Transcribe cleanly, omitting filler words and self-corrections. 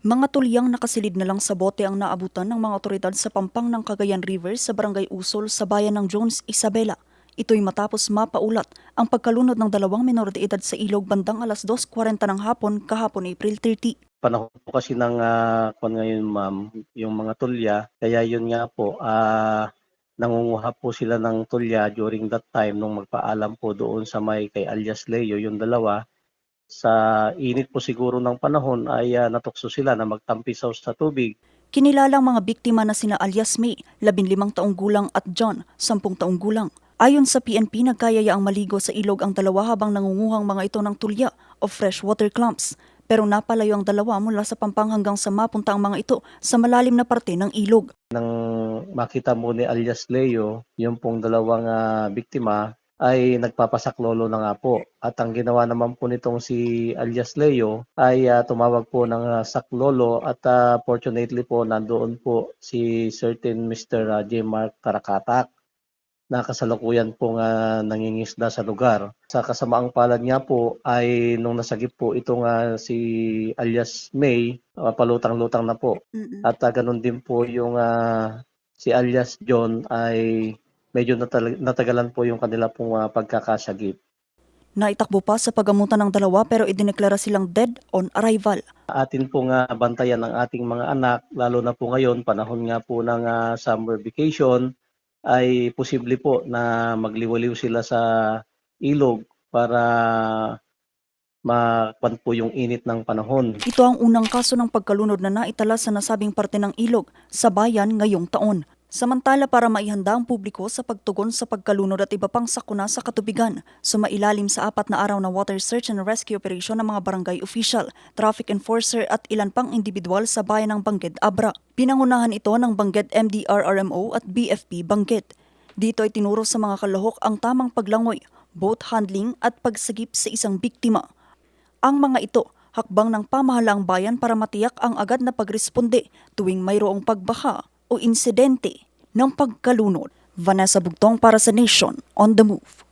Mga tulyang nakasilid na lang sa bote ang naabutan ng mga otoridad sa pampang ng Cagayan River sa Barangay Usol sa bayan ng Jones, Isabela. Ito'y matapos mapaulat ang pagkalunod ng dalawang menor de edad sa ilog bandang alas 2:40 ng hapon kahapon April 30. Panahon po kasi ng kung ngayon ma'am, yung mga tulya, kaya yun nga po, nangunguha po sila ng tulya during that time nung magpaalam po doon sa may kay alias Leo, yung dalawa. Sa init po siguro ng panahon ay natukso sila na magtampisaw sa tubig. Kinilalang mga biktima na sina alias May, 15 taong gulang at John, 10 taong gulang. Ayon sa PNP, nagkayayaang maligo sa ilog ang dalawa habang nangunguhang mga ito ng tulya o freshwater clams. Pero napalayo ang dalawa mula sa pampang hanggang sa mapunta ang mga ito sa malalim na parte ng ilog. Nang makita mo ni alias Leo, yung pong dalawang biktima, ay nagpapasaklolo na nga po. At ang ginawa naman po nitong si alias Leo ay tumawag po ng saklolo at fortunately po nandoon po si certain Mr. J. Mark Karakatak na kasalukuyan pong nangingisda sa lugar. Sa kasamaang palad nga po ay nung nasagip po itong si alias May, palutang-lutang na po. At ganun din po yung si alias John ay medyo natagalan po yung kanila pong pagkakasagip. Naitakbo pa sa pagamutan ng dalawa pero idineklara silang dead on arrival. Atin pong bantayan ang ating mga anak, lalo na po ngayon, panahon nga po ng summer vacation, ay posible po na magliwaliw sila sa ilog para makwan po yung init ng panahon. Ito ang unang kaso ng pagkalunod na naitala sa nasabing parte ng ilog sa bayan ngayong taon. Samantala, para maihanda ang publiko sa pagtugon sa pagkalunod at iba pang sakuna sa katubigan, sumailalim sa 4 na araw na water search and rescue operation ng mga barangay official, traffic enforcer at ilan pang individual sa bayan ng Bangged, Abra. Pinangunahan ito ng Bangged MDRRMO at BFP Bangged. Dito ay tinuro sa mga kalahok ang tamang paglangoy, boat handling at pagsagip sa isang biktima. Ang mga ito, hakbang ng pamahalaang bayan para matiyak ang agad na pagresponde tuwing mayroong pagbaha o insidente ng pagkalunod. Vanessa Bugtong para sa Nation on the Move.